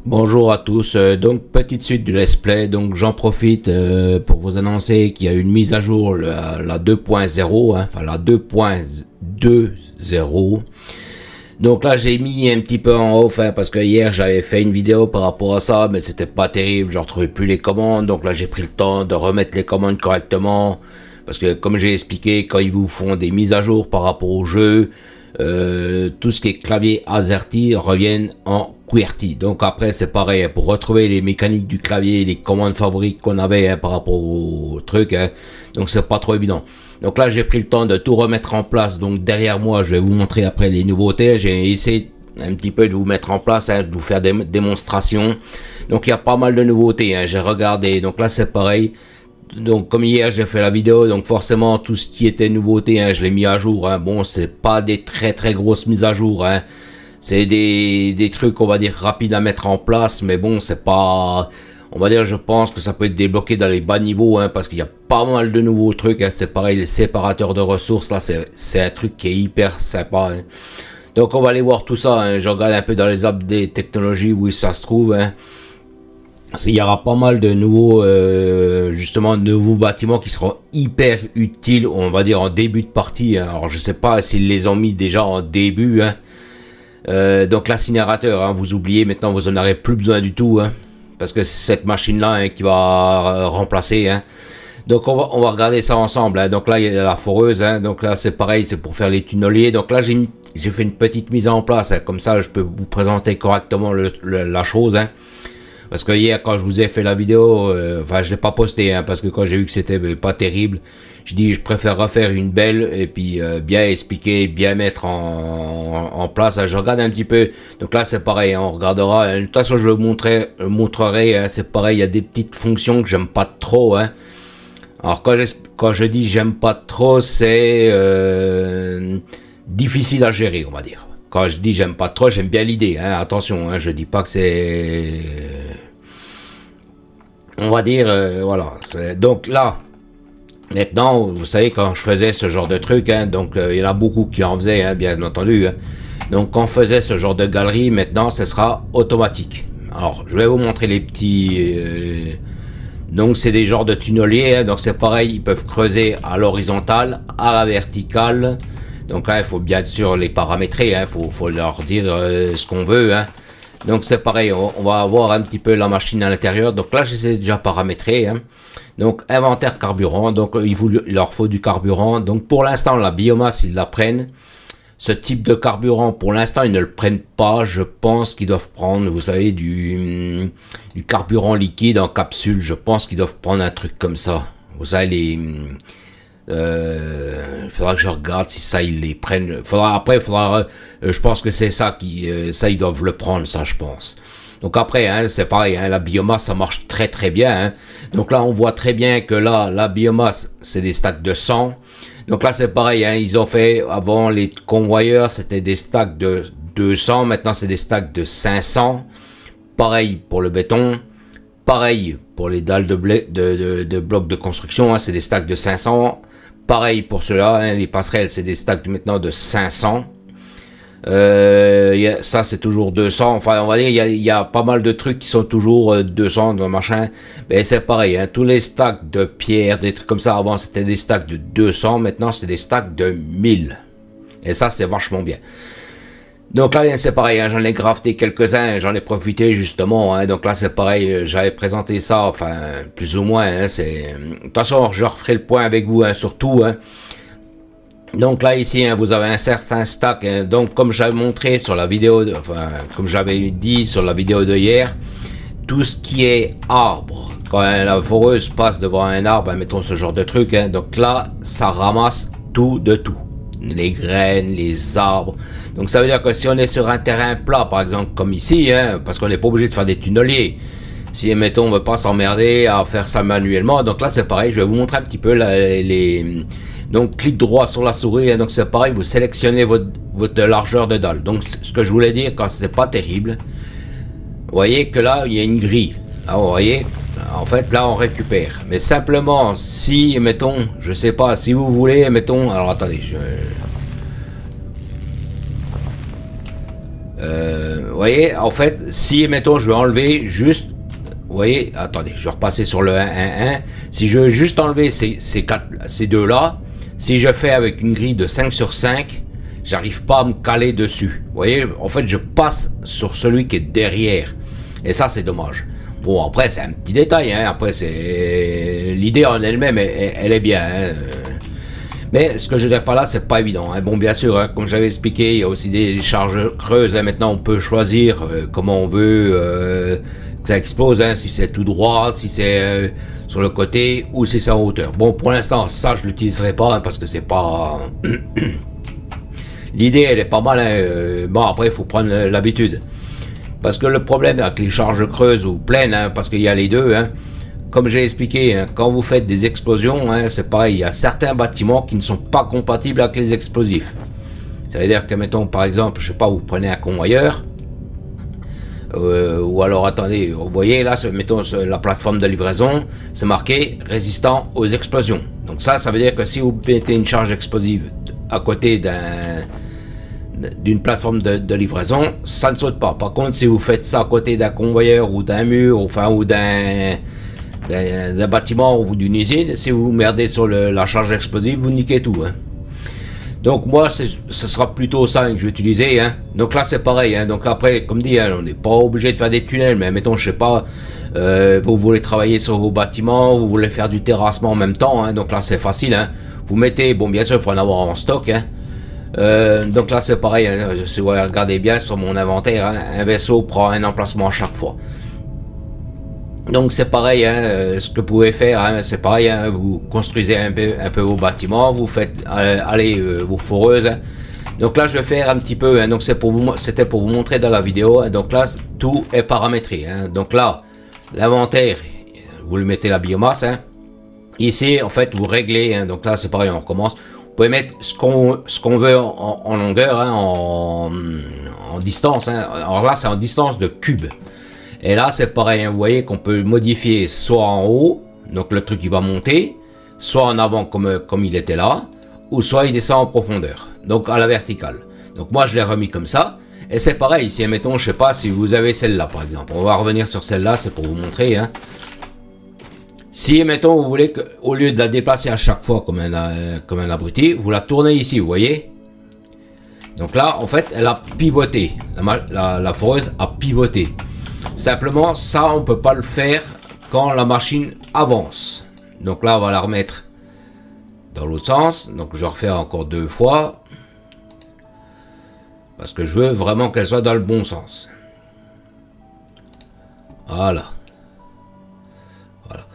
Bonjour à tous, donc petite suite du let's play, donc j'en profite pour vous annoncer qu'il y a une mise à jour, la 2.0, hein, enfin la 2.20. Donc là j'ai mis un petit peu en off hein, parce que hier j'avais fait une vidéo par rapport à ça, mais c'était pas terrible, je retrouvais plus les commandes, donc là j'ai pris le temps de remettre les commandes correctement, parce que comme j'ai expliqué, quand ils vous font des mises à jour par rapport au jeu, tout ce qui est clavier AZERTY reviennent en QWERTY. Donc après c'est pareil, pour retrouver les mécaniques du clavier, les commandes favorites qu'on avait hein, par rapport au truc, hein, donc c'est pas trop évident. Donc là j'ai pris le temps de tout remettre en place, donc derrière moi je vais vous montrer après les nouveautés, j'ai essayé un petit peu de vous mettre en place, hein, de vous faire des démonstrations. Donc il y a pas mal de nouveautés, hein, j'ai regardé, donc là c'est pareil. Donc comme hier j'ai fait la vidéo, donc forcément tout ce qui était nouveauté, hein, je l'ai mis à jour. Hein. Bon, c'est pas des très grosses mises à jour, hein. C'est des trucs on va dire rapides à mettre en place, mais bon c'est pas, on va dire je pense que ça peut être débloqué dans les bas niveaux, hein, parce qu'il y a pas mal de nouveaux trucs. Hein. C'est pareil les séparateurs de ressources là, c'est un truc qui est hyper sympa. Hein. Donc on va aller voir tout ça. Hein. Je regarde un peu dans les apps des technologies où ça se trouve. Hein. Parce qu'il y aura pas mal de nouveaux, justement, de nouveaux bâtiments qui seront hyper utiles, on va dire, en début de partie. Hein. Alors, je sais pas s'ils les ont mis déjà en début. Hein. Donc, l'incinérateur, hein, vous oubliez, maintenant, vous en aurez plus besoin du tout. Hein, parce que c'est cette machine-là hein, qui va remplacer. Hein. Donc, on va regarder ça ensemble. Hein. Donc là, il y a la foreuse. Hein. Donc là, c'est pareil, c'est pour faire les tunneliers. Donc là, j'ai fait une petite mise en place. Hein. Comme ça, je peux vous présenter correctement la chose. Hein. Parce que hier, quand je vous ai fait la vidéo, enfin, je l'ai pas posté, hein, parce que quand j'ai vu que c'était pas terrible, je dis, je préfère refaire une belle et puis bien expliquer, bien mettre en place. Hein, je regarde un petit peu. Donc là, c'est pareil, hein, on regardera. De toute façon, je vous montrerai. Hein, c'est pareil, il y a des petites fonctions que j'aime pas trop. Hein. Alors quand je dis j'aime pas trop, c'est difficile à gérer, on va dire. Quand je dis j'aime pas trop, j'aime bien l'idée. Hein, attention, hein, je dis pas que c'est on va dire, voilà. Donc là, maintenant, vous savez, quand je faisais ce genre de truc, hein, donc il y en a beaucoup qui en faisaient, hein, bien entendu. Hein. Donc quand on faisait ce genre de galerie, maintenant, ce sera automatique. Alors, je vais vous montrer les petits... donc c'est des genres de tunneliers, hein, donc c'est pareil, ils peuvent creuser à l'horizontale, à la verticale. Donc là, il faut bien sûr les paramétrer, hein, faut leur dire ce qu'on veut, hein. Donc c'est pareil, on va avoir un petit peu la machine à l'intérieur. Donc là, je les ai déjà paramétrés. Hein. Donc inventaire carburant, donc il leur faut du carburant. Donc pour l'instant, la biomasse, ils la prennent. Ce type de carburant, pour l'instant, ils ne le prennent pas. Je pense qu'ils doivent prendre, vous savez, du carburant liquide en capsule. Je pense qu'ils doivent prendre un truc comme ça. Vous savez, il faudra que je regarde si ça ils les prennent. Je pense que c'est ça ça ils doivent le prendre, ça je pense. Donc après, hein, c'est pareil, hein, la biomasse ça marche très bien. Hein. Donc là on voit très bien que là la biomasse c'est des stacks de 100. Donc là c'est pareil, hein, ils ont fait avant les convoyeurs c'était des stacks de 200, maintenant c'est des stacks de 500. Pareil pour le béton. Pareil pour les dalles de blocs de construction, hein, c'est des stacks de 500. Pareil pour cela, hein, les passerelles, c'est des stacks maintenant de 500. Ça, c'est toujours 200. Enfin, on va dire, il y a pas mal de trucs qui sont toujours 200, de machin. Mais c'est pareil, hein, tous les stacks de pierre, des trucs comme ça, avant, c'était des stacks de 200. Maintenant, c'est des stacks de 1000. Et ça, c'est vachement bien. Donc là, c'est pareil, hein, j'en ai grafté quelques-uns, j'en ai profité justement. Hein, donc là, c'est pareil, j'avais présenté ça, enfin, plus ou moins. Hein, de toute façon, je referai le point avec vous, hein, surtout. Hein. Donc là, ici, hein, vous avez un certain stack. Hein, donc, comme j'avais montré sur la vidéo, enfin, comme j'avais dit sur la vidéo de hier, tout ce qui est arbre, quand la foreuse passe devant un arbre, hein, mettons ce genre de truc, hein, donc là, ça ramasse tout de tout. Les graines, les arbres. Donc ça veut dire que si on est sur un terrain plat, par exemple comme ici, hein, parce qu'on n'est pas obligé de faire des tunneliers. Si, mettons, on ne veut pas s'emmerder à faire ça manuellement, donc là c'est pareil, je vais vous montrer un petit peu donc clic droit sur la souris, hein, donc c'est pareil, vous sélectionnez votre largeur de dalle. Donc ce que je voulais dire quand c'était pas terrible, vous voyez que là il y a une grille. Alors, vous voyez, en fait là on récupère. Mais simplement si, mettons, je sais pas, si vous voulez, mettons, alors attendez, voyez, en fait, si, mettons, je veux enlever juste, vous voyez, attendez, je vais repasser sur le 1-1-1. Si je veux juste enlever ces deux-là, si je fais avec une grille de 5 sur 5, j'arrive pas à me caler dessus. Vous voyez, en fait, je passe sur celui qui est derrière. Et ça, c'est dommage. Bon, après, c'est un petit détail, hein. Après, c'est l'idée en elle-même, elle est bien, hein. Mais ce que je veux dire par là, c'est pas évident, hein. Bon, bien sûr, hein, comme j'avais expliqué, il y a aussi des charges creuses, hein. Maintenant, on peut choisir comment on veut que ça explose, hein. Si c'est tout droit, si c'est sur le côté, ou si c'est en hauteur. Bon, pour l'instant, ça, je l'utiliserai pas, hein, parce que c'est pas... L'idée, elle est pas mal, hein. Bon, après, il faut prendre l'habitude. Parce que le problème avec les charges creuses ou pleines, hein, parce qu'il y a les deux, hein, comme j'ai expliqué, hein, quand vous faites des explosions, hein, c'est pareil, il y a certains bâtiments qui ne sont pas compatibles avec les explosifs. Ça veut dire que, mettons, par exemple, je sais pas, vous prenez un convoyeur, ou alors, attendez, vous voyez, là, mettons, la plateforme de livraison, c'est marqué « résistant aux explosions ». Donc ça veut dire que si vous mettez une charge explosive à côté d'une plateforme de livraison, ça ne saute pas. Par contre, si vous faites ça à côté d'un convoyeur ou d'un mur, enfin, ou d'un bâtiment ou d'une usine, si vous merdez sur la charge explosive, vous niquez tout, hein. Donc moi, ce sera plutôt ça que je vais utiliser, hein. Donc là, c'est pareil, hein. Donc après, comme dit, hein, on n'est pas obligé de faire des tunnels, mais mettons, je sais pas, vous voulez travailler sur vos bâtiments, vous voulez faire du terrassement en même temps, hein. Donc là, c'est facile, hein. Vous mettez, bon, bien sûr, il faut en avoir en stock, hein. Donc là, c'est pareil, hein. Si vous regardez bien sur mon inventaire, hein, un vaisseau prend un emplacement à chaque fois. Donc c'est pareil, hein, ce que vous pouvez faire, hein, c'est pareil, hein, vous construisez un peu vos bâtiments, vous faites vos foreuses, hein. Donc là je vais faire un petit peu, hein, donc c'était pour vous montrer dans la vidéo, hein. Donc là tout est paramétré, hein. Donc là l'inventaire, vous le mettez la biomasse, hein. Ici en fait vous réglez, hein. Donc là c'est pareil, on recommence. Vous pouvez mettre ce qu'on veut en longueur, hein, en distance, hein. Alors là c'est en distance de cube. Et là, c'est pareil, hein, vous voyez qu'on peut modifier soit en haut, donc le truc il va monter, soit en avant comme il était là, ou soit il descend en profondeur, donc à la verticale. Donc moi, je l'ai remis comme ça, et c'est pareil, si, mettons, je sais pas, si vous avez celle-là, par exemple, on va revenir sur celle-là, c'est pour vous montrer, hein. Si, mettons, vous voulez qu'au lieu de la déplacer à chaque fois comme un abruti, vous la tournez ici, vous voyez. Donc là, en fait, elle a pivoté, la foreuse a pivoté. Simplement, ça, on peut pas le faire quand la machine avance. Donc là, on va la remettre dans l'autre sens. Donc, je vais refaire encore 2 fois. Parce que je veux vraiment qu'elle soit dans le bon sens. Voilà. Voilà.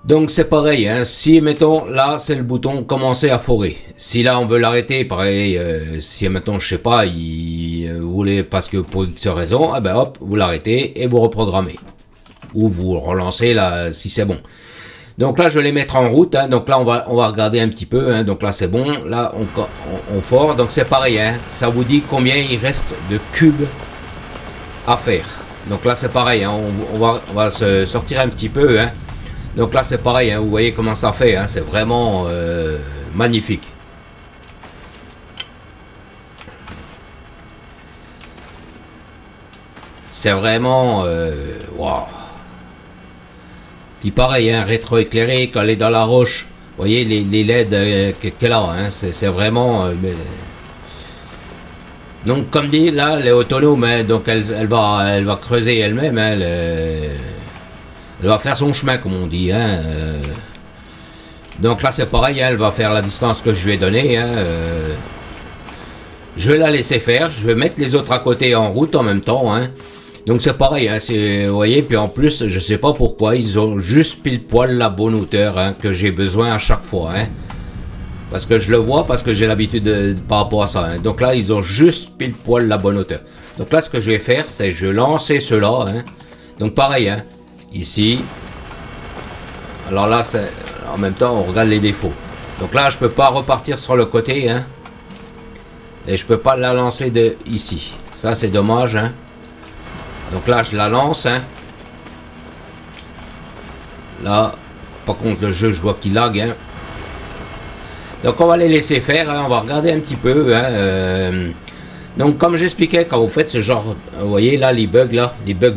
Donc, c'est pareil, hein. Si, mettons, là, c'est le bouton commencer à forer. Si là, on veut l'arrêter, pareil, si, mettons, je sais pas, vous voulez, parce que pour X raison, eh ben hop, vous l'arrêtez et vous reprogrammez. Ou vous relancez là, si c'est bon. Donc là, je vais les mettre en route, hein. Donc là, on va regarder un petit peu, hein. Donc là, c'est bon. Là, on fore. Donc c'est pareil, hein. Ça vous dit combien il reste de cubes à faire. Donc là, c'est pareil, hein. On va se sortir un petit peu, hein. Donc là, c'est pareil, hein. Vous voyez comment ça fait, hein. C'est vraiment magnifique. C'est vraiment... waouh. Puis pareil, hein, rétroéclairé, quand elle est dans la roche. Vous voyez les LED qu'elle a, hein, c'est vraiment... donc comme dit, là, elle est autonome, hein, donc elle va creuser elle-même, hein, elle va faire son chemin, comme on dit. Hein, donc là, c'est pareil, hein, elle va faire la distance que je lui ai donnée. Hein, je vais la laisser faire, je vais mettre les autres à côté en route en même temps. Hein. Donc c'est pareil, hein, vous voyez, puis en plus, je sais pas pourquoi, ils ont juste pile poil la bonne hauteur, hein, que j'ai besoin à chaque fois. Hein. Parce que je le vois, parce que j'ai l'habitude par rapport à ça. Hein. Donc là, ils ont juste pile poil la bonne hauteur. Donc là, ce que je vais faire, c'est je vais lancer cela. Hein. Donc pareil, hein, ici. Alors là, en même temps, on regarde les défauts. Donc là, je peux pas repartir sur le côté. Hein. Et je peux pas la lancer de ici. Ça, c'est dommage, hein. Donc là, je la lance. Hein. Là, par contre, le jeu, je vois qu'il lag. Hein. Donc, on va les laisser faire. Hein. On va regarder un petit peu. Hein. Donc comme j'expliquais, quand vous faites ce genre, vous voyez là, les bugs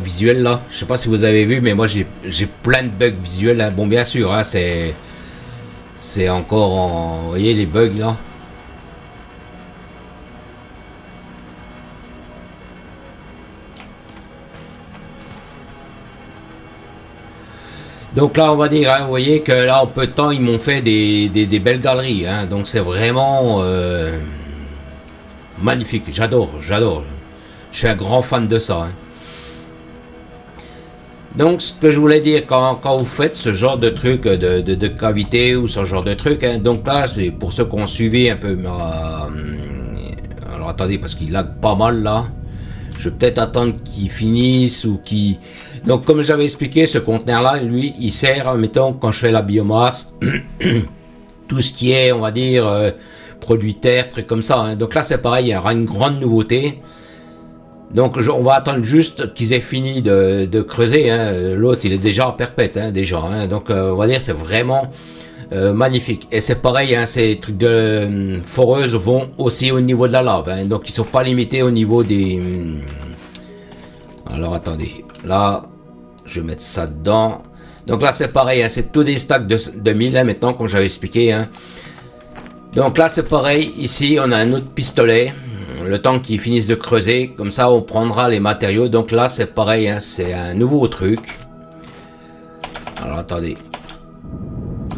visuels là, je sais pas si vous avez vu, mais moi j'ai plein de bugs visuels, hein. Bon bien sûr, hein, c'est encore en, vous voyez les bugs là. Donc là, on va dire, hein, vous voyez que là, en peu de temps, ils m'ont fait des belles galeries. Hein, donc c'est vraiment magnifique. J'adore. Je suis un grand fan de ça. Hein. Donc ce que je voulais dire, quand vous faites ce genre de truc de cavité ou ce genre de truc, hein, donc là, c'est pour ceux qui ont suivi un peu alors attendez, parce qu'il lag pas mal là. Je vais peut-être attendre qu'il finisse ou qu'il... Donc comme j'avais expliqué, ce conteneur là, lui, il sert, mettons, quand je fais la biomasse, tout ce qui est, on va dire, produits terre, trucs comme ça. Hein. Donc là c'est pareil, il y aura une grande nouveauté. Donc on va attendre juste qu'ils aient fini de creuser. Hein. L'autre il est déjà en perpète, hein, déjà. Hein. Donc on va dire c'est vraiment magnifique. Et c'est pareil, hein, ces trucs de foreuses vont aussi au niveau de la lave. Hein. Donc ils sont pas limités au niveau des... Alors attendez, là je vais mettre ça dedans. Donc là c'est pareil, hein, c'est tous des stacks de 1000 hein, maintenant comme j'avais expliqué. Hein. Donc là c'est pareil, ici on a un autre pistolet. Le temps qu'ils finissent de creuser, comme ça on prendra les matériaux. Donc là c'est pareil, hein, c'est un nouveau truc. Alors attendez,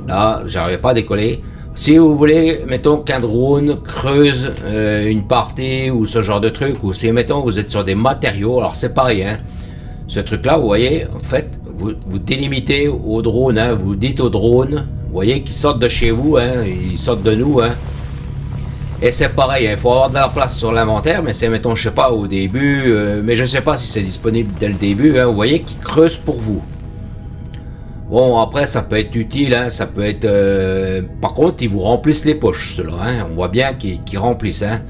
là j'arrive pas à décoller. Si vous voulez, mettons qu'un drone creuse une partie ou ce genre de truc, ou si mettons vous êtes sur des matériaux, alors c'est pareil, hein. Ce truc là vous voyez, en fait vous délimitez au drone, hein, vous dites au drone, vous voyez qu'ils sortent de chez vous, hein, ils sortent de nous, hein. Et c'est pareil, il faut avoir de la place sur l'inventaire, mais c'est, mettons, je sais pas, au début, mais je sais pas si c'est disponible dès le début, hein, vous voyez qu'ils creusent pour vous. Bon, après, ça peut être utile, hein, ça peut être... par contre, ils vous remplissent les poches, ceux-là, hein, on voit bien qu'ils remplissent, hein.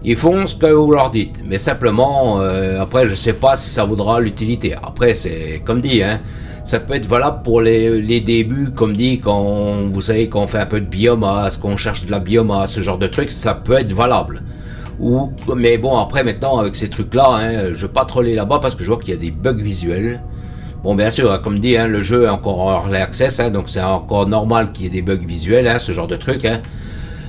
Ils font ce que vous leur dites, mais simplement, après, je sais pas si ça vaudra l'utilité. Après, c'est comme dit, hein. Ça peut être valable pour les débuts, comme dit, quand vous savez qu'on fait un peu de biomasse, qu'on cherche de la biomasse, ce genre de trucs, ça peut être valable. Ou, mais bon, après maintenant, avec ces trucs-là, hein, je vais pas troller là-bas parce que je vois qu'il y a des bugs visuels. Bon, bien sûr, hein, comme dit, hein, le jeu est encore en early access, hein, donc c'est encore normal qu'il y ait des bugs visuels, hein, ce genre de trucs. Hein.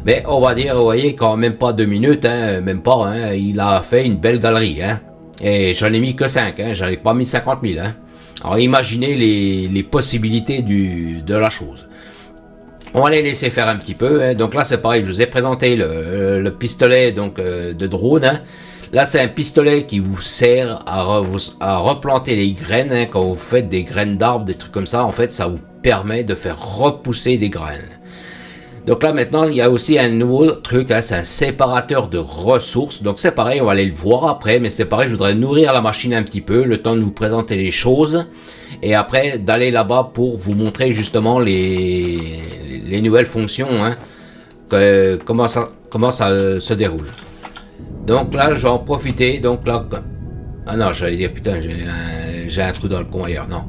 Mais on va dire, vous voyez, quand même pas 2 minutes, hein, même pas, hein, il a fait une belle galerie. Hein. Et j'en ai mis que 5, hein, j'en ai pas mis 50 000. Hein. Alors imaginez les possibilités de la chose. On va les laisser faire un petit peu. Hein. Donc là c'est pareil, je vous ai présenté le pistolet donc, de drone. Hein. Là c'est un pistolet qui vous sert à replanter les graines. Hein. Quand vous faites des graines d'arbres, des trucs comme ça, en fait ça vous permet de faire repousser des graines. Donc là maintenant il y a aussi un nouveau truc, hein, c'est un séparateur de ressources. Donc c'est pareil, on va aller le voir après, mais c'est pareil, je voudrais nourrir la machine un petit peu, le temps de vous présenter les choses, et après d'aller là-bas pour vous montrer justement les nouvelles fonctions, hein, comment ça se déroule. Donc là je vais en profiter, donc là... Ah non, j'allais dire putain, j'ai un trou dans le convoyeur, non.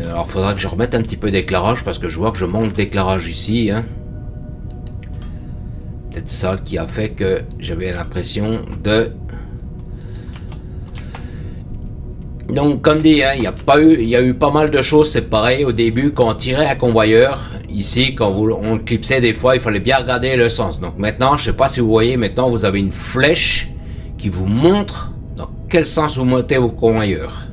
Alors, il faudra que je remette un petit peu d'éclairage parce que je vois que je manque d'éclairage ici. Hein. Peut-être ça qui a fait que j'avais l'impression de... Donc, comme dit, hein, il y a eu pas mal de choses. C'est pareil au début quand on tirait un convoyeur. Ici, quand on clipsait des fois, il fallait bien regarder le sens. Donc maintenant, je sais pas si vous voyez, maintenant vous avez une flèche qui vous montre dans quel sens vous montez vos convoyeurs.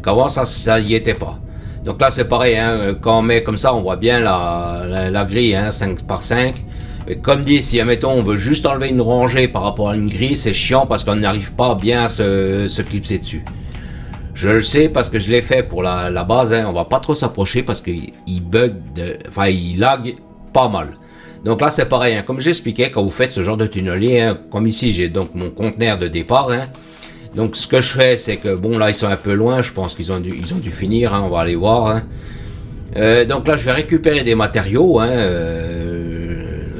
Avant ça y était pas. Donc là c'est pareil, hein, quand on met comme ça on voit bien la grille, hein, 5 par 5. Et comme dit, si admettons on veut juste enlever une rangée par rapport à une grille, c'est chiant parce qu'on n'arrive pas bien à se clipser dessus. Je le sais parce que je l'ai fait pour la base, hein, on va pas trop s'approcher parce qu'il bug, enfin il lag pas mal. Donc là c'est pareil, hein, comme j'expliquais, quand vous faites ce genre de tunnelier, hein, comme ici j'ai donc mon conteneur de départ, hein. Donc ce que je fais, c'est que bon là ils sont un peu loin, je pense qu'ils ont dû finir, hein, on va aller voir. Hein. Donc là je vais récupérer des matériaux, hein,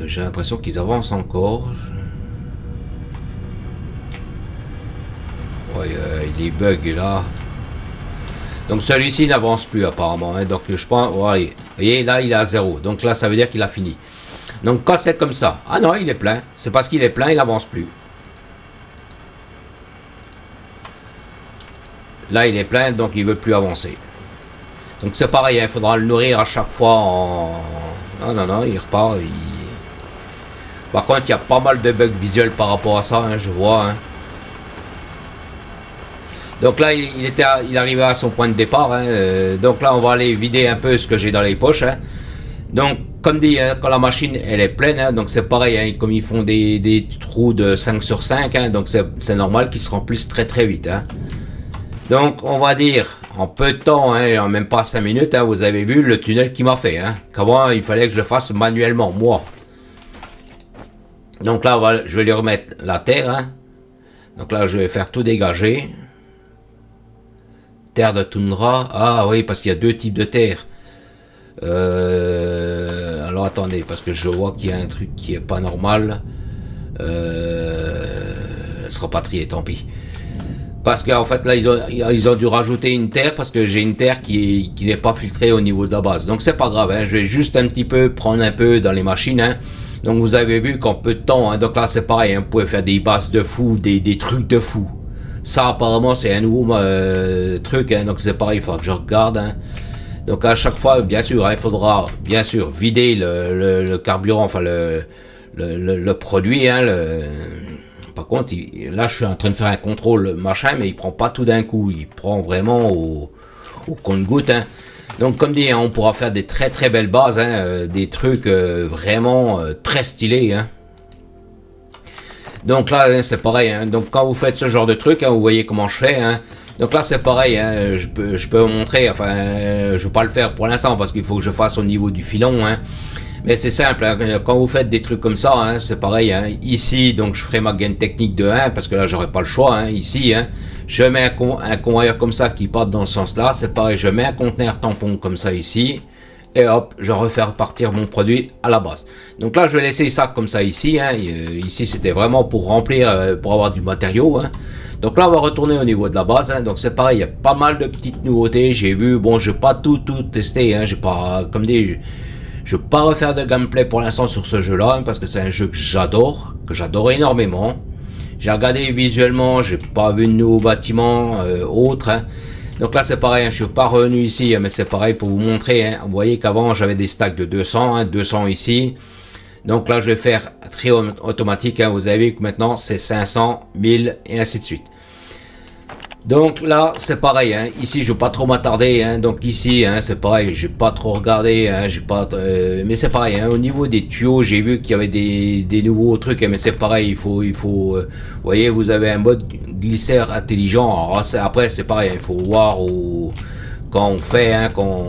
j'ai l'impression qu'ils avancent encore. Ouais, les bugs là. Donc celui-ci n'avance plus apparemment, hein, donc je pense, voilà, vous voyez là il est à 0, donc là ça veut dire qu'il a fini. Donc quand c'est comme ça, ah non, il est plein. C'est parce qu'il est plein, il n'avance plus. Là, il est plein, donc il veut plus avancer. Donc c'est pareil, il faudra le nourrir à chaque fois en... Non, non, non, il repart. Par contre, il y a pas mal de bugs visuels par rapport à ça, hein, je vois. Hein. Donc là, il arrivait à son point de départ. Hein, donc là, on va aller vider un peu ce que j'ai dans les poches. Hein. Donc, comme dit, hein, quand la machine elle est pleine, hein, donc c'est pareil, hein, comme ils font des trous de 5 sur 5, hein, donc c'est normal qu'ils se remplissent très très vite. Hein. Donc, on va dire, en peu de temps, hein, en même pas 5 minutes, hein, vous avez vu le tunnel qu'il m'a fait. Hein. Comment il fallait que je le fasse manuellement, moi. Donc là, voilà, je vais lui remettre la terre. Hein. Donc là, je vais faire tout dégager. Terre de toundra. Ah oui, parce qu'il y a deux types de terre. Alors attendez, parce que je vois qu'il y a un truc qui est pas normal. Elle sera patriée, tant pis. Parce qu'en fait là ils ont dû rajouter une terre parce que j'ai une terre qui n'est pas filtrée au niveau de la base. Donc c'est pas grave, hein, je vais juste un petit peu prendre un peu dans les machines. Hein. Donc vous avez vu qu'en peu de temps, hein, donc là c'est pareil, hein, vous pouvez faire des bases de fou, des trucs de fou. Ça apparemment c'est un nouveau truc, hein, donc c'est pareil, il faudra que je regarde. Hein. Donc à chaque fois, bien sûr, hein, il faudra bien sûr vider le carburant, enfin le produit. Hein, Par contre, là je suis en train de faire un contrôle machin, mais il prend pas tout d'un coup, il prend vraiment au compte-goutte. Hein. Donc comme dit, hein, on pourra faire des très très belles bases, hein, des trucs vraiment très stylés. Hein. Donc là, hein, c'est pareil. Hein. Donc quand vous faites ce genre de truc, hein, vous voyez comment je fais. Hein. Donc là, c'est pareil. Hein. Je peux vous montrer. Enfin, je ne vais pas le faire pour l'instant parce qu'il faut que je fasse au niveau du filon. Hein. Mais c'est simple. Hein. Quand vous faites des trucs comme ça, hein, c'est pareil. Hein. Ici, donc je ferai ma gaine technique de 1 parce que là, j'aurai pas le choix. Hein. Ici, hein, je mets un convoyeur comme ça qui part dans ce sens-là. C'est pareil. Je mets un conteneur tampon comme ça ici. Et hop, je refais repartir mon produit à la base. Donc là, je vais laisser ça comme ça ici. Hein. Ici, c'était vraiment pour remplir, pour avoir du matériau. Hein. Donc là, on va retourner au niveau de la base. Hein. Donc c'est pareil, il y a pas mal de petites nouveautés. J'ai vu, bon, je n'ai pas tout testé. Hein. J'ai pas, comme dit, je ne vais pas refaire de gameplay pour l'instant sur ce jeu-là. Hein, parce que c'est un jeu que j'adore énormément. J'ai regardé visuellement, j'ai pas vu de nouveaux bâtiments autres. Hein. Donc là c'est pareil, hein, je suis pas revenu ici, hein, mais c'est pareil pour vous montrer. Hein, vous voyez qu'avant j'avais des stacks de 200, hein, 200 ici. Donc là je vais faire tri automatique. Hein, vous avez vu que maintenant c'est 500, 1000 et ainsi de suite. Donc là c'est pareil. Hein, ici je vais pas trop m'attarder. Hein, donc ici hein, c'est pareil, j'ai pas trop regardé. Hein, j'ai pas, mais c'est pareil. Hein, au niveau des tuyaux, j'ai vu qu'il y avait des nouveaux trucs. Hein, mais c'est pareil, il faut. Vous voyez, vous avez un mode glisseur intelligent. Alors, après c'est pareil, il faut voir quand on fait, hein, quand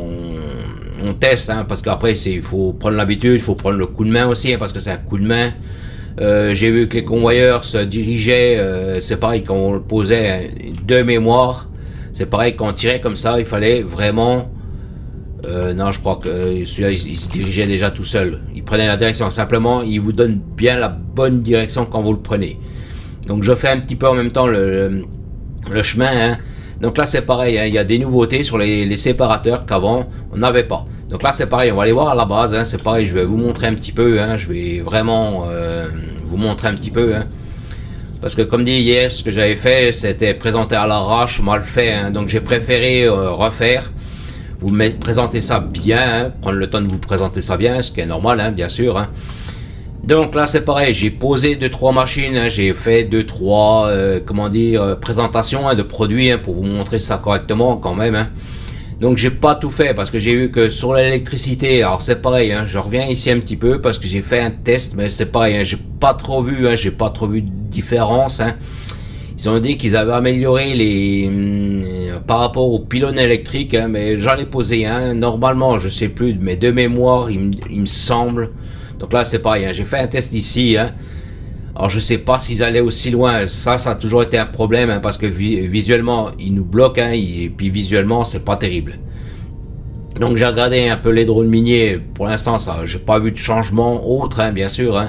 on teste, hein, parce qu'après il faut prendre l'habitude, il faut prendre le coup de main aussi, hein, parce que c'est un coup de main. J'ai vu que les convoyeurs se dirigeaient, c'est pareil quand on le posait de mémoire, c'est pareil quand on tirait comme ça, il fallait vraiment, non je crois que celui-là il se dirigeait déjà tout seul, il prenait la direction, simplement il vous donne bien la bonne direction quand vous le prenez. Donc je fais un petit peu en même temps le chemin, hein. Donc là c'est pareil, hein, il y a des nouveautés sur les séparateurs qu'avant on n'avait pas. Donc là c'est pareil, on va aller voir à la base, hein, c'est pareil, je vais vous montrer un petit peu, hein, je vais vraiment vous montrer un petit peu. Hein, parce que comme dit hier, ce que j'avais fait c'était présenter à l'arrache, mal fait, hein, donc j'ai préféré refaire, vous présenter ça bien, hein, prendre le temps de vous présenter ça bien, ce qui est normal, hein, bien sûr. Hein. Donc là c'est pareil, j'ai posé 2-3 machines, hein, j'ai fait 2-3 comment dire présentations, hein, de produits, hein, pour vous montrer ça correctement quand même. Hein. Donc j'ai pas tout fait parce que j'ai vu que sur l'électricité, alors c'est pareil, hein, je reviens ici un petit peu parce que j'ai fait un test, mais c'est pareil, hein, j'ai pas trop vu de différence. Hein. Ils ont dit qu'ils avaient amélioré par rapport aux pylônes électriques, hein, mais j'en ai posé un, normalement je sais plus, mais de mémoire il me semble. Donc là c'est pareil, hein, j'ai fait un test ici, hein. Alors je sais pas s'ils allaient aussi loin, ça a toujours été un problème, hein, parce que visuellement ils nous bloquent, hein, et puis visuellement c'est pas terrible. Donc j'ai regardé un peu les drones miniers, pour l'instant ça, j'ai pas vu de changement autre, hein, bien sûr. Hein.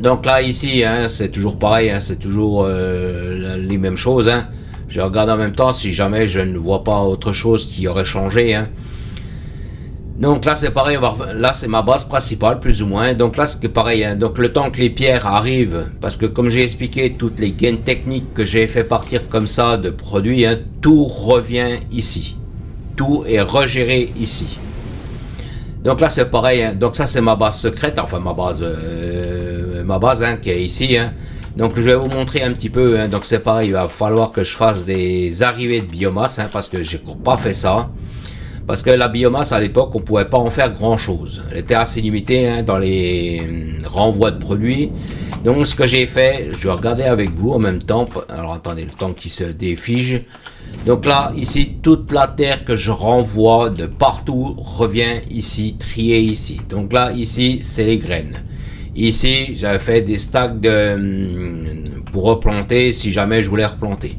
Donc là ici, hein, c'est toujours pareil, hein, c'est toujours les mêmes choses. Hein. Je regarde en même temps si jamais je ne vois pas autre chose qui aurait changé. Hein. Donc là c'est pareil, là c'est ma base principale plus ou moins. Donc là c'est pareil, hein. Donc le temps que les pierres arrivent, parce que comme j'ai expliqué, toutes les gaines techniques que j'ai fait partir comme ça de produits, hein, tout revient ici. Tout est regéré ici. Donc là c'est pareil, hein. Donc ça c'est ma base secrète, enfin ma base hein, qui est ici. Hein. Donc je vais vous montrer un petit peu. Hein. Donc c'est pareil, il va falloir que je fasse des arrivées de biomasse, hein, parce que j'ai pas fait ça. Parce que la biomasse, à l'époque, on pouvait pas en faire grand-chose. Elle était assez limitée, hein, dans les renvois de produits. Donc, ce que j'ai fait, je vais regarder avec vous en même temps. Alors, attendez, le temps qui se défige. Donc là, ici, toute la terre que je renvoie de partout revient ici, triée ici. Donc là, ici, c'est les graines. Ici, j'avais fait des stacks pour replanter si jamais je voulais replanter.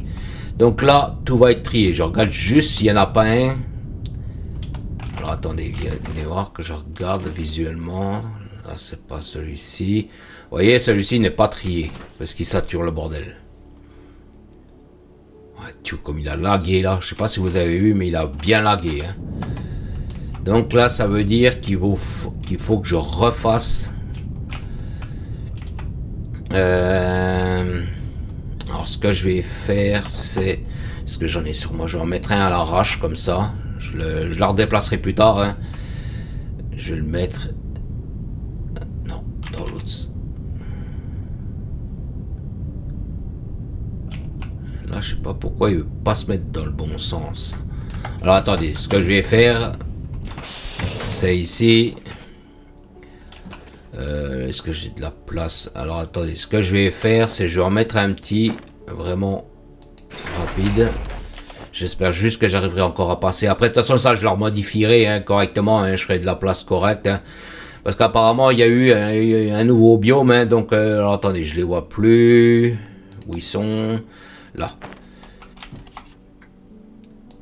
Donc là, tout va être trié. Je regarde juste s'il n'y en a pas un. Alors attendez, venez voir que je regarde visuellement. Là, c'est pas celui-ci. Vous voyez, celui-ci n'est pas trié parce qu'il sature le bordel. Ouais, comme il a lagué là. Je sais pas si vous avez vu, mais il a bien lagué. Hein. Donc là, ça veut dire qu'il faut que je refasse. Alors, ce que je vais faire, c'est... Est-ce que j'en ai sur moi? Je vais en mettre un à l'arrache comme ça. Je la redéplacerai plus tard. Hein. Je vais le mettre... Non, dans l'autre. Là, je sais pas pourquoi il veut pas se mettre dans le bon sens. Alors, attendez. Ce que je vais faire, c'est ici. Est-ce que j'ai de la place? Alors, attendez. Ce que je vais faire, c'est je vais en mettre un petit... Vraiment rapide. J'espère juste que j'arriverai encore à passer. Après, de toute façon, ça, je leur modifierai hein, correctement. Hein, je ferai de la place correcte. Hein, parce qu'apparemment, il y a eu un nouveau biome. Hein, donc, alors, attendez, je les vois plus. Où ils sont? Là.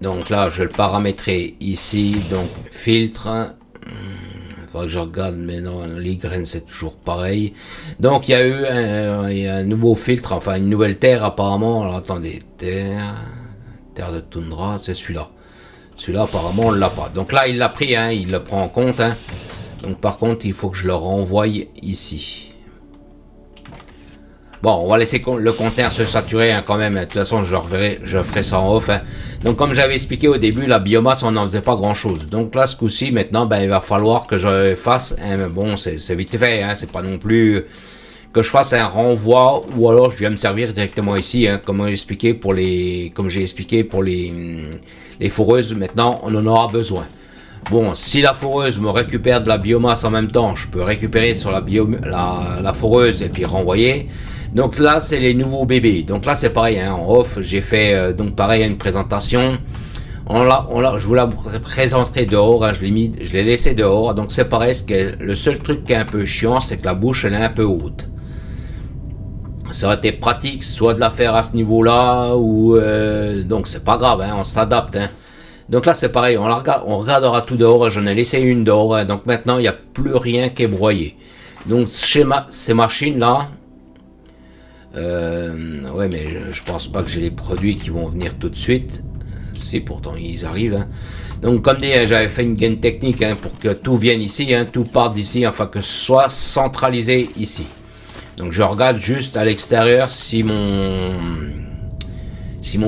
Donc là, je vais le paramétrer ici. Donc, filtre. Il faudra que je regarde. Mais non, les graines, c'est toujours pareil. Donc, il y a eu un nouveau filtre. Enfin, une nouvelle terre, apparemment. Alors, attendez. Terre de toundra, c'est celui-là. Celui-là, apparemment, on l'a pas. Donc là, il l'a pris, hein, il le prend en compte. Hein. Donc par contre, il faut que je le renvoie ici. Bon, on va laisser le conteneur se saturer hein, quand même. De toute façon, je ferai ça en off. Hein. Donc comme j'avais expliqué au début, la biomasse, on n'en faisait pas grand-chose. Donc là, ce coup-ci, maintenant, ben, il va falloir que je fasse... Hein, bon, c'est vite fait, hein, c'est pas non plus... que je fasse un renvoi ou alors je viens me servir directement ici hein, comme j'ai expliqué pour les foreuses. Maintenant on en aura besoin. Bon, si la foreuse me récupère de la biomasse en même temps, je peux récupérer sur la foreuse et puis renvoyer. Donc là c'est les nouveaux bébés. Donc là c'est pareil hein, en off j'ai fait donc pareil une présentation. Je vous la présenterai dehors, hein, je l'ai laissé dehors. Donc c'est pareil, le seul truc qui est un peu chiant, c'est que la bouche elle est un peu haute. Ça aurait été pratique, soit de la faire à ce niveau-là, ou donc c'est pas grave, hein, on s'adapte. Hein. Donc là c'est pareil, on regardera tout dehors, j'en ai laissé une dehors, hein, donc maintenant il n'y a plus rien qui est broyé. Donc ces machines-là, ouais mais je pense pas que j'ai les produits qui vont venir tout de suite. Si pourtant ils arrivent. Hein. Donc comme dit, j'avais fait une gaine technique hein, pour que tout vienne ici, hein, tout parte d'ici, enfin que ce soit centralisé ici. Donc je regarde juste à l'extérieur si mon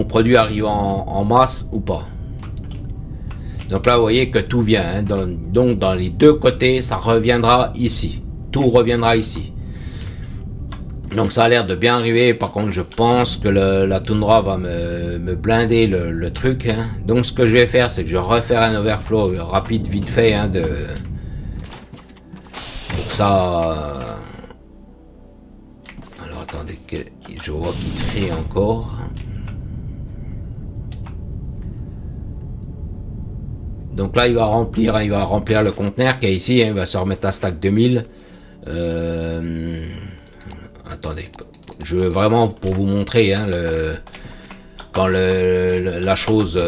produit arrive en masse ou pas. Donc là vous voyez que tout vient. Hein, donc dans les deux côtés ça reviendra ici. Tout reviendra ici. Donc ça a l'air de bien arriver. Par contre je pense que la toundra va me blinder le truc. Hein. Donc ce que je vais faire c'est que je vais refaire un overflow rapide vite fait. Hein, pour ça... Alors attendez que je vois qu'il trie encore. Donc là il va remplir le conteneur qui est ici. Hein, il va se remettre à stack 2000. Attendez, je veux vraiment pour vous montrer hein, quand la chose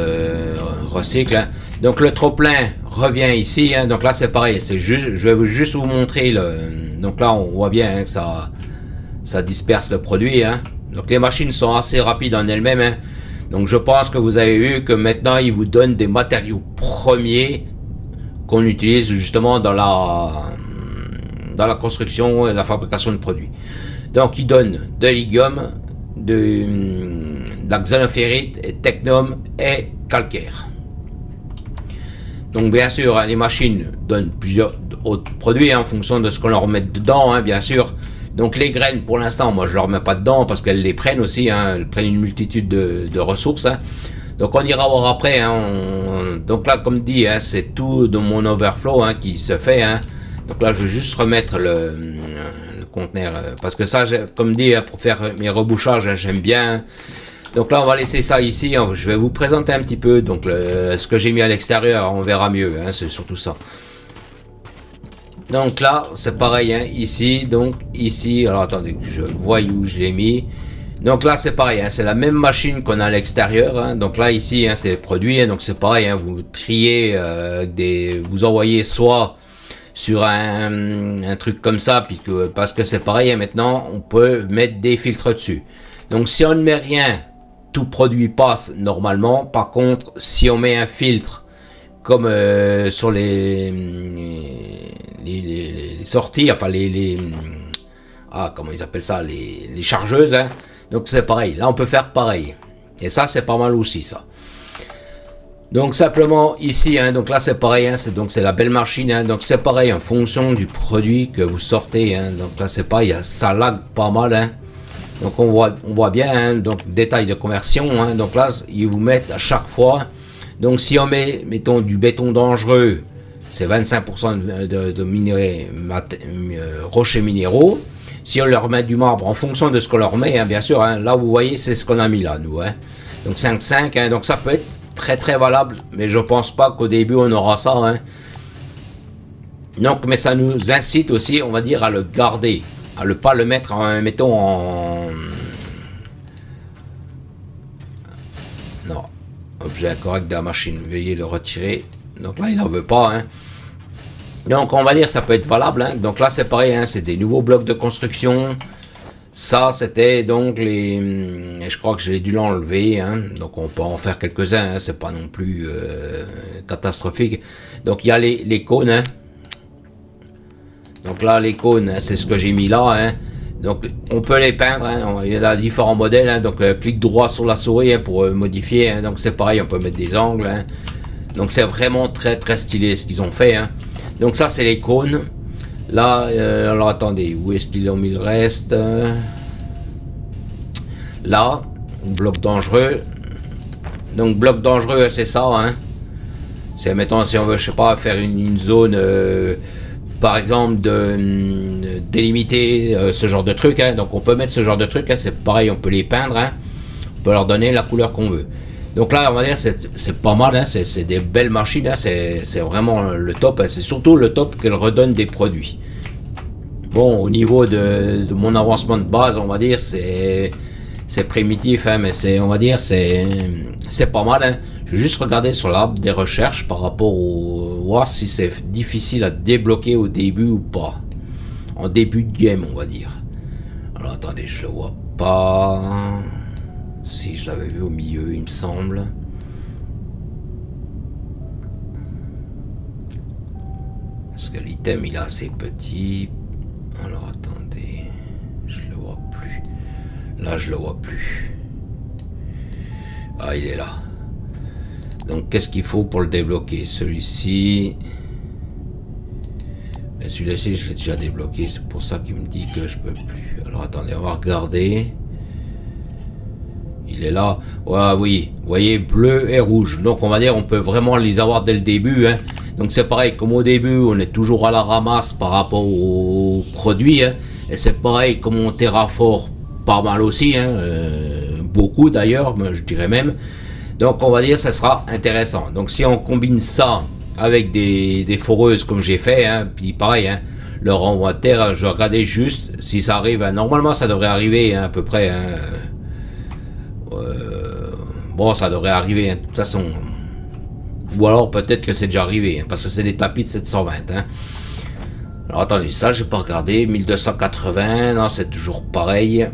recycle. Hein. Donc le trop plein revient ici. Hein, donc là c'est pareil, c'est juste, je vais juste vous montrer donc là on voit bien hein, que ça disperse le produit. Hein. Donc les machines sont assez rapides en elles-mêmes. Hein. Donc je pense que vous avez vu que maintenant ils vous donnent des matériaux premiers qu'on utilise justement dans la construction et la fabrication de produits. Donc il donne de l'yguium, de la xénophérite, et technum et calcaire. Donc bien sûr, hein, les machines donnent plusieurs autres produits, hein, en fonction de ce qu'on leur met dedans, hein, bien sûr. Donc les graines, pour l'instant, moi je leur mets pas dedans parce qu'elles les prennent aussi, hein, elles prennent une multitude de ressources. Hein. Donc on ira voir après. Hein, donc là, comme dit, hein, c'est tout de mon overflow, hein, qui se fait. Hein. Donc là, je vais juste remettre le conteneur, parce que ça, comme dit, hein, pour faire mes rebouchages, hein, j'aime bien. Donc là, on va laisser ça ici. Je vais vous présenter un petit peu donc ce que j'ai mis à l'extérieur. On verra mieux. Hein, c'est surtout ça. Donc là, c'est pareil. Hein, ici, donc ici. Alors attendez, que je vois où je l'ai mis. Donc là, c'est pareil. Hein, c'est la même machine qu'on a à l'extérieur. Hein, donc là, ici, hein, c'est les produits. Hein, donc c'est pareil. Hein, vous triez vous envoyez soit sur un truc comme ça, puis parce que c'est pareil. Hein, maintenant, on peut mettre des filtres dessus. Donc si on ne met rien, tout produit passe normalement. Par contre, si on met un filtre comme sur les sorties, enfin comment ils appellent ça, les chargeuses, hein. Donc c'est pareil, là on peut faire pareil, et ça c'est pas mal aussi ça. Donc simplement ici, hein, donc là c'est pareil, hein, c'est la belle machine, hein, donc c'est pareil en fonction du produit que vous sortez, hein, donc là c'est pareil, ça lag pas mal, hein. Donc on voit bien, hein, donc détail de conversion, hein, donc là ils vous mettent à chaque fois. Donc si on met, mettons, du béton dangereux, c'est 25% de minerais, rochers minéraux. Si on leur met du marbre, en fonction de ce qu'on leur met, hein, bien sûr, hein, là vous voyez, c'est ce qu'on a mis là, nous. Hein. Donc 5,5, hein, donc ça peut être très très valable, mais je pense pas qu'au début on aura ça. Hein. Donc, mais ça nous incite aussi, on va dire, à le garder, à ne pas le mettre, mettons, en... Non. Objet incorrect de la machine, veuillez le retirer. Donc là il n'en veut pas, hein. Donc on va dire ça peut être valable, hein. Donc là c'est pareil, hein, c'est des nouveaux blocs de construction. Ça c'était donc je crois que j'ai dû l'enlever, hein. Donc on peut en faire quelques-uns, hein. C'est pas non plus catastrophique. Donc il y a les cônes, hein. Donc là les cônes, hein, c'est ce que j'ai mis là, hein. Donc on peut les peindre, hein. Il y a différents modèles, hein. Donc clic droit sur la souris, hein, pour modifier, hein. Donc c'est pareil, on peut mettre des angles, hein. Donc c'est vraiment très très stylé ce qu'ils ont fait, hein. Donc ça c'est les cônes. Là, alors attendez, où est-ce qu'ils ont mis le reste? Là, bloc dangereux. Donc bloc dangereux, c'est ça, hein. C'est, mettons, si on veut, je sais pas, faire une zone, par exemple, de délimiter ce genre de truc, hein. Donc on peut mettre ce genre de truc, hein. C'est pareil, on peut les peindre, hein. On peut leur donner la couleur qu'on veut. Donc là, on va dire, c'est pas mal, hein. C'est des belles machines, hein. C'est vraiment le top, hein. C'est surtout le top qu'elle redonne des produits. Bon, au niveau de mon avancement de base, on va dire, c'est primitif, hein, mais on va dire, c'est pas mal, hein. Je vais juste regarder sur l'arbre des recherches par rapport voir si c'est difficile à débloquer au début ou pas. En début de game, on va dire. Alors attendez, je le vois pas. Si je l'avais vu au milieu, il me semble. Parce que l'item, il est assez petit. Alors attendez, je le vois plus. Là, je le vois plus. Ah, il est là. Donc, qu'est-ce qu'il faut pour le débloquer? Celui-ci. Mais celui-ci, je l'ai déjà débloqué. C'est pour ça qu'il me dit que je peux plus. Alors attendez, on va regarder. Il est là. Ouais, oui, vous voyez, bleu et rouge. Donc on va dire on peut vraiment les avoir dès le début, hein. Donc c'est pareil, comme au début, on est toujours à la ramasse par rapport aux produits, hein. Et c'est pareil, comme on terraforme pas mal aussi, hein. Beaucoup d'ailleurs, je dirais même. Donc on va dire ça sera intéressant. Donc si on combine ça avec des foreuses comme j'ai fait, hein, puis pareil, hein, le renvoi de terre, je vais regarder juste si ça arrive, hein. Normalement ça devrait arriver, hein, à peu près, hein. Bon, ça devrait arriver, hein, de toute façon. Ou alors peut-être que c'est déjà arrivé, hein, parce que c'est des tapis de 720. Hein. Alors attendez, ça j'ai pas regardé. 1280, non, c'est toujours pareil.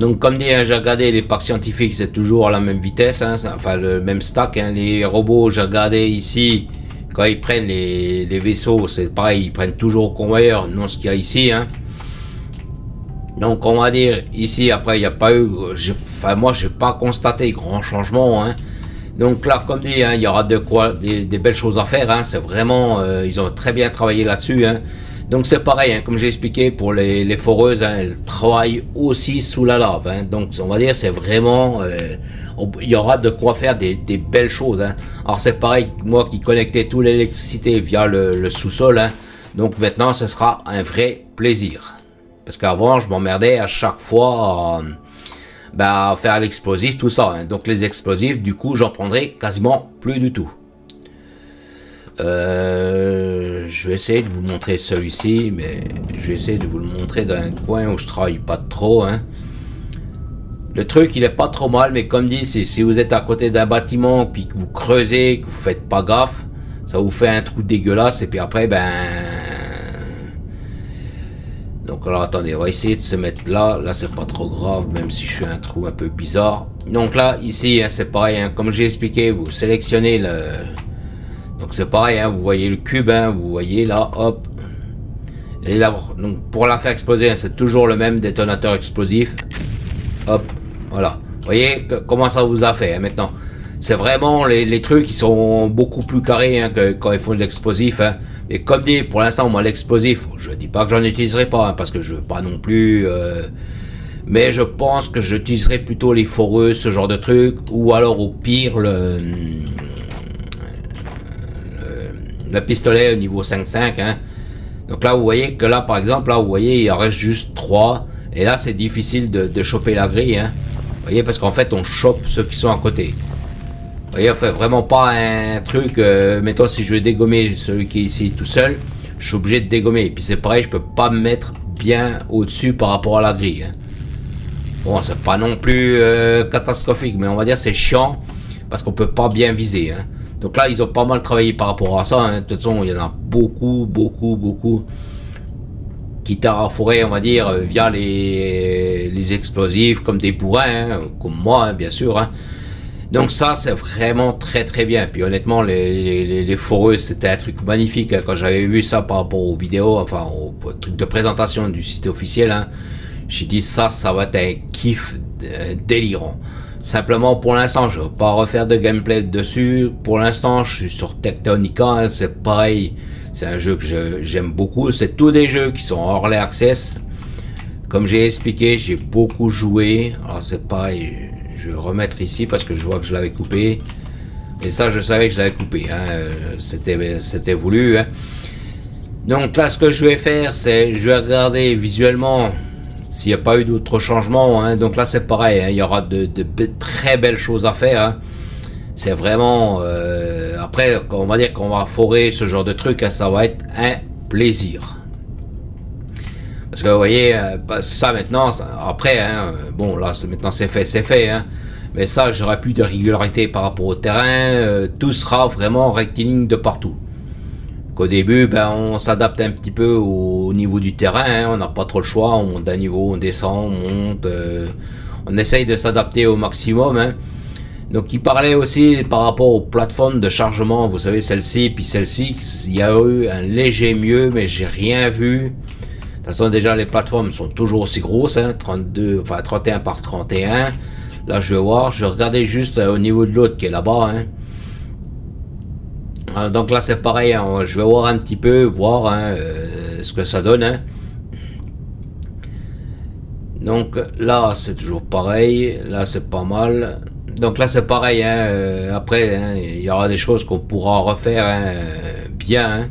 Donc comme dit, j'ai regardé les parcs scientifiques, c'est toujours à la même vitesse, enfin le même stack. Les robots, j'ai regardé ici, quand ils prennent les vaisseaux, c'est pareil, ils prennent toujours au convoyeur, non ce qu'il y a ici. Donc on va dire, ici après il n'y a pas eu, enfin moi j'ai pas constaté grand changement. Donc là, comme dit, il y aura de quoi, des belles choses à faire. C'est vraiment, ils ont très bien travaillé là-dessus. Donc c'est pareil, comme j'ai expliqué pour les foreuses, elles travaillent aussi sous la lave. Donc on va dire, c'est vraiment, il y aura de quoi faire des belles choses. Alors c'est pareil, moi qui connectais toute l'électricité via le sous-sol. Donc maintenant, ce sera un vrai plaisir. Parce qu'avant, je m'emmerdais à chaque fois à faire l'explosif, tout ça. Donc les explosifs, du coup, j'en prendrai quasiment plus du tout. Je vais essayer de vous montrer celui-ci, mais je vais essayer de vous le montrer dans un coin où je travaille pas trop. Le truc, il est pas trop mal, mais comme dit, si vous êtes à côté d'un bâtiment, puis que vous creusez, que vous faites pas gaffe, ça vous fait un trou dégueulasse, et puis après, donc alors attendez, on va essayer de se mettre là. Là c'est pas trop grave, même si je suis un trou un peu bizarre. Donc là, ici, c'est pareil, comme j'ai expliqué, vous sélectionnez le... Donc c'est pareil, vous voyez le cube, vous voyez là, hop. Et là, donc pour la faire exploser, c'est toujours le même détonateur explosif. Hop, voilà. Vous voyez comment ça vous a fait maintenant. C'est vraiment les trucs qui sont beaucoup plus carrés que quand ils font de l'explosif. Et comme dit, pour l'instant, moi, l'explosif, je dis pas que j'en utiliserai pas, parce que je veux pas non plus... mais je pense que j'utiliserai plutôt les foreuses, ce genre de trucs, ou alors au pire, le pistolet au niveau 5.5. Donc là, vous voyez que là, par exemple, là, vous voyez, il en reste juste 3. Et là, c'est difficile de choper la grille. Vous voyez, parce qu'en fait, on chope ceux qui sont à côté. Vous voyez, on fait vraiment pas un truc, mettons si je veux dégommer celui qui est ici tout seul, je suis obligé de dégommer. Et puis c'est pareil, je peux pas me mettre bien au-dessus par rapport à la grille. Bon, c'est pas non plus catastrophique, mais on va dire c'est chiant, parce qu'on peut pas bien viser. Donc là, ils ont pas mal travaillé par rapport à ça. De toute façon, il y en a beaucoup qui terraformaient, on va dire, via les explosifs, comme des bourrins, comme moi, bien sûr. Donc ça, c'est vraiment très bien. Puis honnêtement, les foreuses, c'était un truc magnifique. Quand j'avais vu ça par rapport aux vidéos, enfin au truc de présentation du site officiel, j'ai dit ça va être un kiff délirant. Simplement, pour l'instant, je ne vais pas refaire de gameplay dessus. Pour l'instant, je suis sur Tectonica, c'est pareil. C'est un jeu que j'aime beaucoup. C'est tous des jeux qui sont early access. Comme j'ai expliqué, j'ai beaucoup joué. Alors c'est pareil. Je vais remettre ici parce que je vois que je l'avais coupé. Et ça, je savais que je l'avais coupé. C'était voulu. Donc là, ce que je vais faire, c'est je vais regarder visuellement s'il n'y a pas eu d'autres changements. Donc là, c'est pareil. Il y aura de très belles choses à faire. C'est vraiment... après, on va dire qu'on va forer ce genre de truc. Ça va être un plaisir. Parce que vous voyez, ça maintenant, après, bon là maintenant c'est fait, mais ça j'aurai plus de régularité par rapport au terrain, tout sera vraiment rectiligne de partout. Qu'au début, on s'adapte un petit peu au niveau du terrain, on n'a pas trop le choix, on monte d'un niveau, on descend, on monte, on essaye de s'adapter au maximum. Donc il parlait aussi par rapport aux plateformes de chargement, vous savez celle-ci, puis celle-ci, il y a eu un léger mieux, mais j'ai rien vu. De toute façon, déjà, les plateformes sont toujours aussi grosses, 31 par 31. Là, je vais voir, je vais regarder juste au niveau de l'autre qui est là-bas. Donc là, c'est pareil, je vais voir un petit peu, voir ce que ça donne. Donc là, c'est toujours pareil. Là, c'est pas mal. Donc là, c'est pareil. Après, il y aura des choses qu'on pourra refaire bien.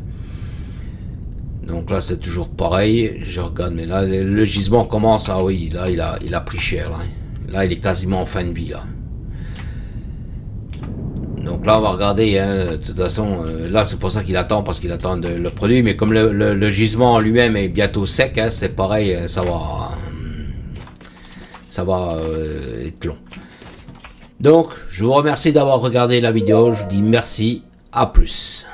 Donc là c'est toujours pareil, je regarde, mais là le gisement commence, ah oui, là il a pris cher, là il est quasiment en fin de vie là. Donc là on va regarder, de toute façon, là c'est pour ça qu'il attend, parce qu'il attend le produit, mais comme le gisement en lui-même est bientôt sec, c'est pareil, ça va être long. Donc je vous remercie d'avoir regardé la vidéo, je vous dis merci, à plus.